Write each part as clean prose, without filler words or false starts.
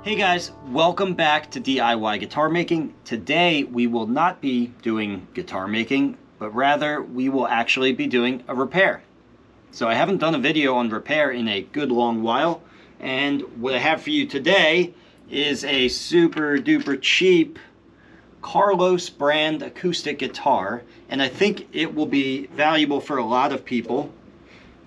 Hey guys, welcome back to DIY guitar making. Today we will not be doing guitar making, but rather we will actually be doing a repair. So I haven't done a video on repair in a good long while, and what I have for you today is a super duper cheap Carlos Brand Acoustic Guitar, and I think it will be valuable for a lot of people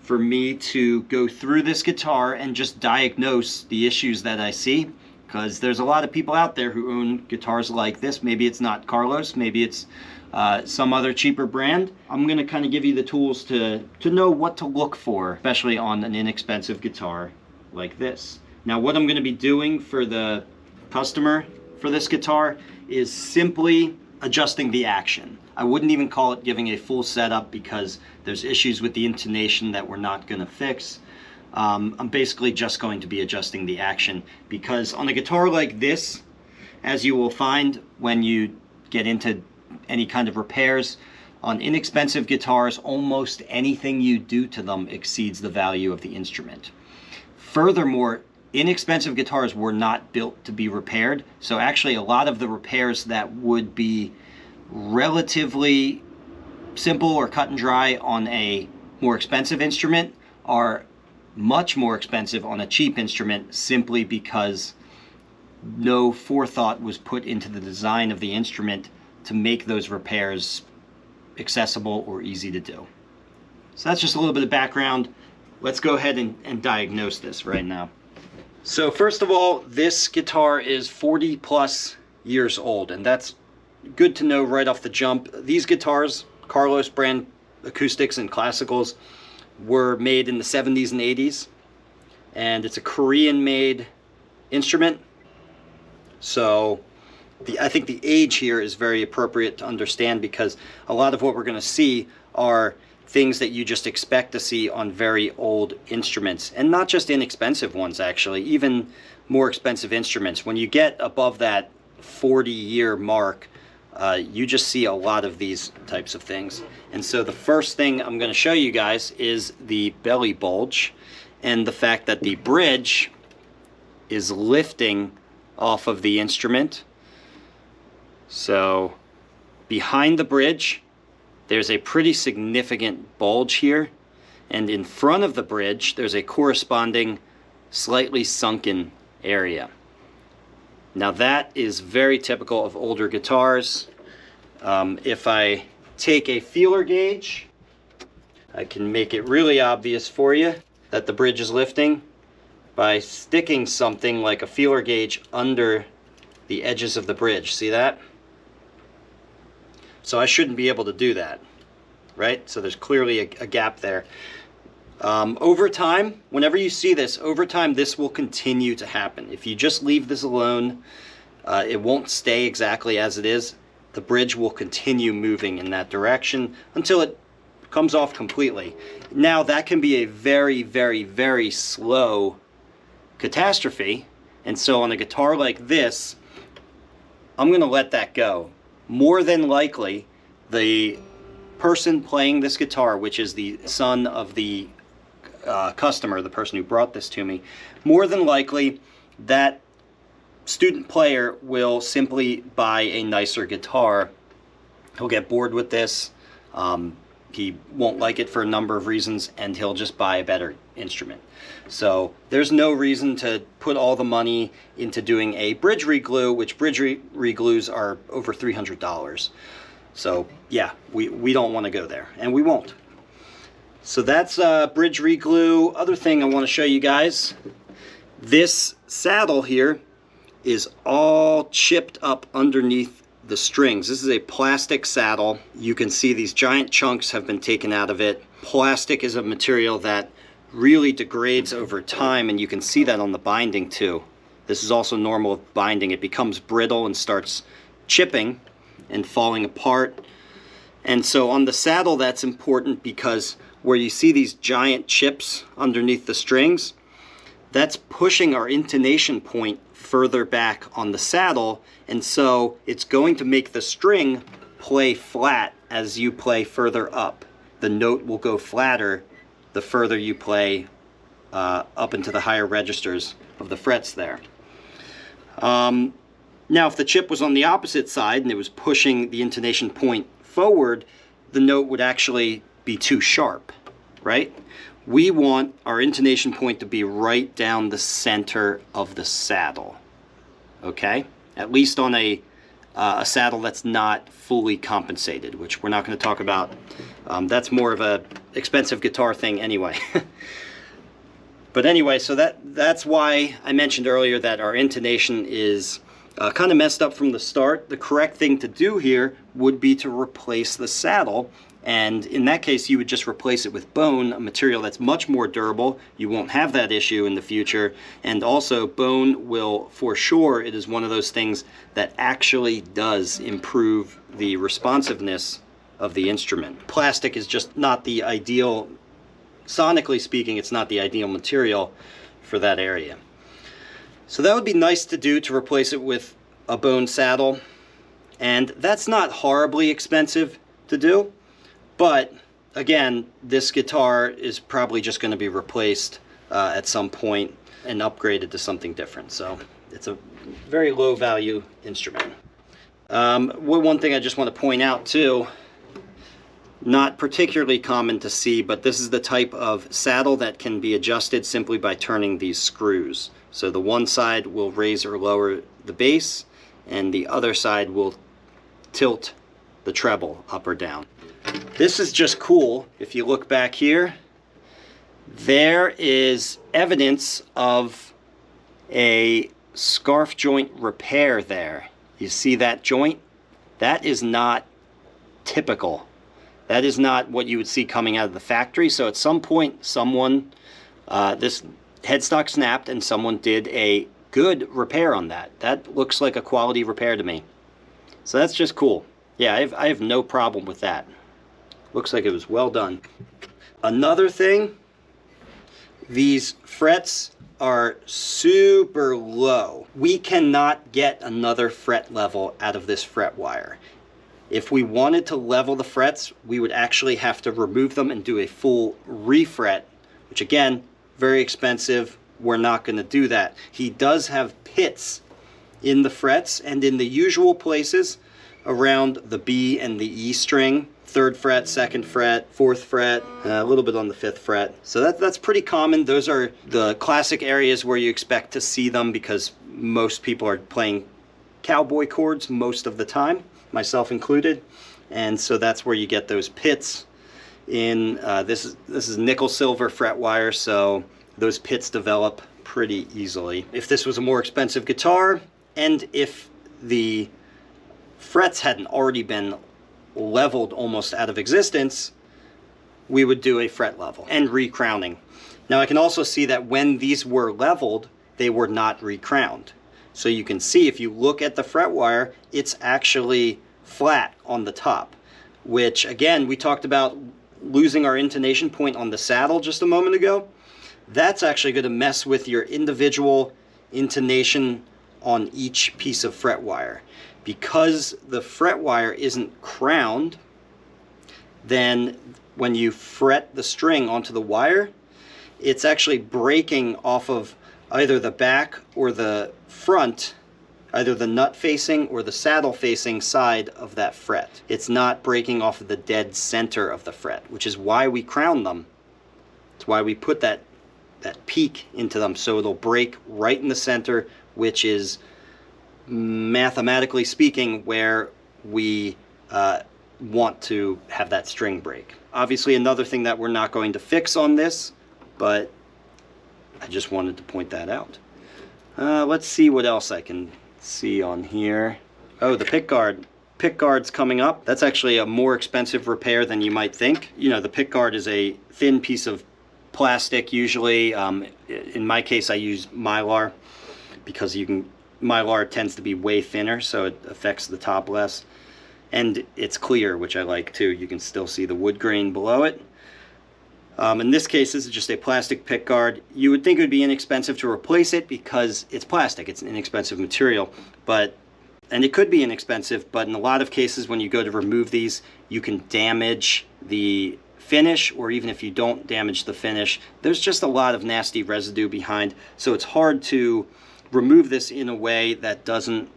for me to go through this guitar and just diagnose the issues that I see. Because there's a lot of people out there who own guitars like this. Maybe it's not Carlos, maybe it's some other cheaper brand. I'm going to kind of give you the tools to know what to look for, especially on an inexpensive guitar like this. Now what I'm going to be doing for the customer for this guitar is simply adjusting the action. I wouldn't even call it giving a full setup because there's issues with the intonation that we're not going to fix. I'm basically just going to be adjusting the action, because on a guitar like this, as you will find when you get into any kind of repairs, on inexpensive guitars, almost anything you do to them exceeds the value of the instrument. Furthermore, inexpensive guitars were not built to be repaired, so actually a lot of the repairs that would be relatively simple or cut and dry on a more expensive instrument are much more expensive on a cheap instrument, simply because no forethought was put into the design of the instrument to make those repairs accessible or easy to do. So that's just a little bit of background. Let's go ahead and diagnose this right now. So first of all, this guitar is 40 plus years old, and that's good to know right off the jump. These guitars, Carlos Brand Acoustics and Classicals, were made in the 70s and 80s, and it's a Korean made instrument, so I think the age here is very appropriate to understand, because a lot of what we're going to see are things that you just expect to see on very old instruments, and not just inexpensive ones, actually, even more expensive instruments. When you get above that 40-year mark, you just see a lot of these types of things. And so the first thing I'm going to show you guys is the belly bulge, and the fact that the bridge is lifting off of the instrument. So behind the bridge there's a pretty significant bulge here, and in front of the bridge there's a corresponding slightly sunken area. Now that is very typical of older guitars. If I take a feeler gauge, I can make it really obvious for you that the bridge is lifting by sticking something like a feeler gauge under the edges of the bridge. See that? So I shouldn't be able to do that, right? So there's clearly a gap there. Over time, whenever you see this, over time this will continue to happen. If you just leave this alone, it won't stay exactly as it is. The bridge will continue moving in that direction until it comes off completely. Now that can be a very, very, very slow catastrophe, and so on a guitar like this, I'm going to let that go. More than likely, the person playing this guitar, which is the son of the customer, the person who brought this to me, more than likely that student player will simply buy a nicer guitar. He'll get bored with this, he won't like it for a number of reasons, and he'll just buy a better instrument. So there's no reason to put all the money into doing a bridge reglue, which bridge reglues are over $300. So yeah, we don't want to go there, and we won't. So that's bridge reglue. Other thing I want to show you guys, this saddle here is all chipped up underneath the strings. This is a plastic saddle. You can see these giant chunks have been taken out of it. Plastic is a material that really degrades over time, and you can see that on the binding too. This is also normal with binding. It becomes brittle and starts chipping and falling apart. And so on the saddle, that's important, because where you see these giant chips underneath the strings, that's pushing our intonation point further back on the saddle, and so it's going to make the string play flat as you play further up. The note will go flatter the further you play up into the higher registers of the frets there. Now, if the chip was on the opposite side and it was pushing the intonation point forward, the note would actually be too sharp, right? We want our intonation point to be right down the center of the saddle, okay? At least on a saddle that's not fully compensated, which we're not going to talk about. That's more of a expensive guitar thing anyway. But anyway, so that's why I mentioned earlier that our intonation is kind of messed up from the start. The correct thing to do here would be to replace the saddle, and in that case you would just replace it with bone, a material that's much more durable. You won't have that issue in the future, and also bone will, for sure, it is one of those things that actually does improve the responsiveness of the instrument. Plastic is just not the ideal, sonically speaking, it's not the ideal material for that area. So that would be nice to do, to replace it with a bone saddle, and that's not horribly expensive to do, but again, this guitar is probably just going to be replaced at some point and upgraded to something different, so it's a very low value instrument. One thing I just want to point out too, not particularly common to see, but this is the type of saddle that can be adjusted simply by turning these screws. So the one side will raise or lower the bass, and the other side will tilt the treble up or down. This is just cool. If you look back here, there is evidence of a scarf joint repair there. You see that joint? That is not typical. That is not what you would see coming out of the factory. So at some point, someone, this headstock snapped and someone did a good repair on that. That looks like a quality repair to me. So that's just cool. Yeah, I have no problem with that. Looks like it was well done. Another thing, these frets are super low. We cannot get another fret level out of this fret wire. If we wanted to level the frets, we would actually have to remove them and do a full refret, which again, very expensive. We're not going to do that. He does have pits in the frets and in the usual places around the B and the E string, 3rd fret, 2nd fret, 4th fret, a little bit on the 5th fret. So that's pretty common. Those are the classic areas where you expect to see them because most people are playing cowboy chords most of the time, myself included, and so that's where you get those pits in. This is nickel silver fret wire, so those pits develop pretty easily. If this was a more expensive guitar, and if the frets hadn't already been leveled almost out of existence, we would do a fret level and recrowning. Now I can also see that when these were leveled, they were not recrowned. So you can see if you look at the fret wire, it's actually flat on the top, which again, we talked about losing our intonation point on the saddle just a moment ago. That's actually going to mess with your individual intonation on each piece of fret wire. Because the fret wire isn't crowned, then when you fret the string onto the wire, it's actually breaking off of either the back or the front, either the nut facing or the saddle facing side of that fret. It's not breaking off of the dead center of the fret, which is why we crown them. It's why we put that peak into them, so it'll break right in the center, which is mathematically speaking where we want to have that string break. Obviously another thing that we're not going to fix on this, but I just wanted to point that out. Let's see what else I can see on here. Oh, the pick guard. Pick guard's coming up. That's actually a more expensive repair than you might think. You know, the pick guard is a thin piece of plastic usually. In my case I use Mylar because Mylar tends to be way thinner, so it affects the top less. And it's clear, which I like too. You can still see the wood grain below it. In this case, this is just a plastic pick guard. You would think it would be inexpensive to replace it because it's plastic. It's an inexpensive material, and it could be inexpensive, but in a lot of cases when you go to remove these, you can damage the finish, or even if you don't damage the finish, there's just a lot of nasty residue behind, so it's hard to remove this in a way that doesn't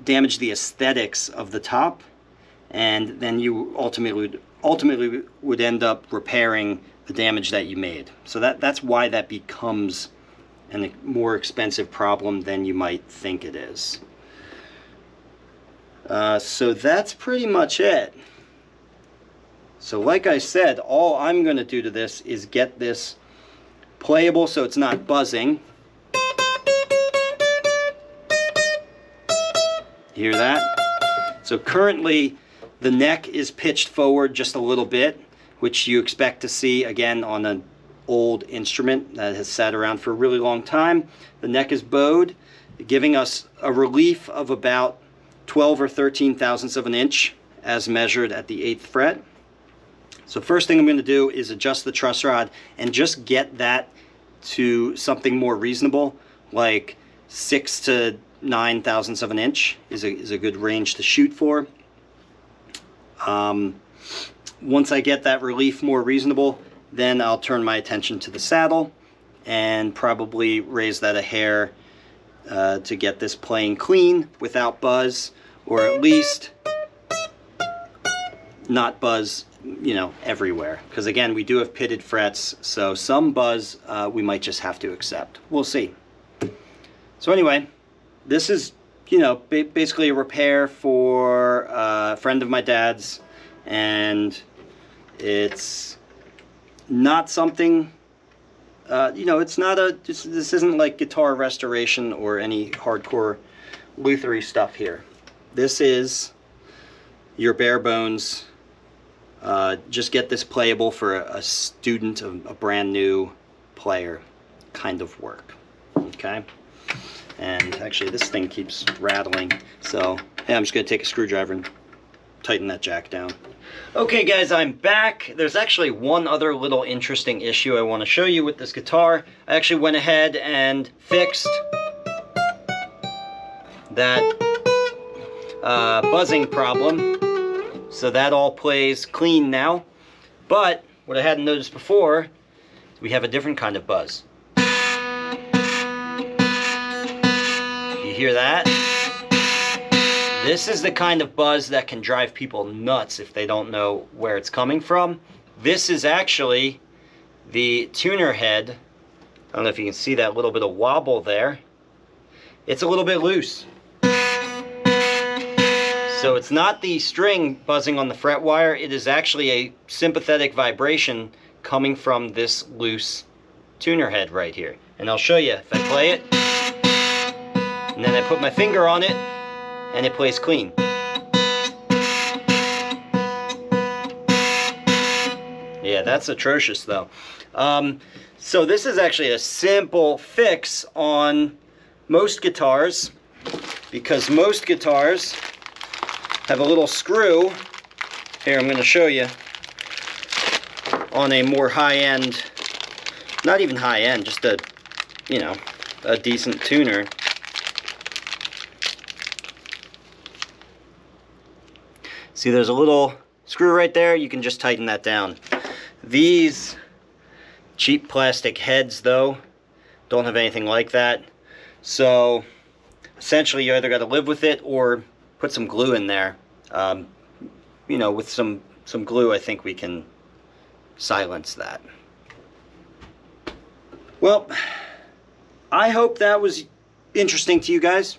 damage the aesthetics of the top, and then you ultimately would end up repairing the damage that you made. So that's why that becomes a more expensive problem than you might think it is. So that's pretty much it. So like I said, all I'm going to do to this is get this playable so it's not buzzing. Hear that? So currently the neck is pitched forward just a little bit, which you expect to see again on an old instrument that has sat around for a really long time. The neck is bowed, giving us a relief of about 12 or 13 thousandths of an inch as measured at the 8th fret. So first thing I'm going to do is adjust the truss rod and just get that to something more reasonable, like 6 to 9 thousandths of an inch is a good range to shoot for. Once I get that relief more reasonable, then I'll turn my attention to the saddle and probably raise that a hair to get this playing clean without buzz, or at least not buzz, you know, everywhere. Because again, we do have pitted frets, so some buzz we might just have to accept. We'll see. So anyway, this is, you know, basically a repair for a friend of my dad's, and it's not something, you know, it's not a, this isn't like guitar restoration or any hardcore Luthery stuff here. This is your bare bones, just get this playable for a student, a brand new player kind of work, okay? And actually this thing keeps rattling, so yeah, I'm just gonna take a screwdriver and tighten that jack down. Okay guys, I'm back. There's actually one other little interesting issue I want to show you with this guitar. I actually went ahead and fixed that buzzing problem, so that all plays clean now. But what I hadn't noticed before, we have a different kind of buzz. You hear that? This is the kind of buzz that can drive people nuts if they don't know where it's coming from. This is actually the tuner head. I don't know if you can see that little bit of wobble there. It's a little bit loose. So it's not the string buzzing on the fret wire, it is actually a sympathetic vibration coming from this loose tuner head right here. And I'll show you if I play it, and then I put my finger on it, and it plays clean. Yeah, that's atrocious though. So this is actually a simple fix on most guitars, because most guitars have a little screw. Here, I'm going to show you on a more high-end, not even high-end, just a, you know, a decent tuner. See, there's a little screw right there. You can just tighten that down. These cheap plastic heads, though, don't have anything like that. So essentially, you either got to live with it or put some glue in there. You know, with some glue, I think we can silence that. Well, I hope that was interesting to you guys.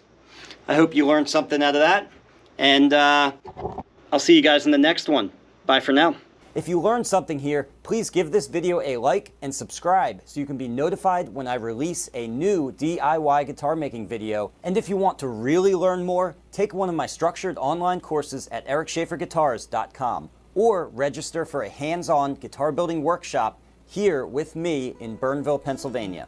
I hope you learned something out of that. And I'll see you guys in the next one. Bye for now. If you learned something here, please give this video a like and subscribe so you can be notified when I release a new DIY guitar making video. And if you want to really learn more, take one of my structured online courses at ericschaferguitars.com or register for a hands-on guitar building workshop here with me in Burnville, Pennsylvania.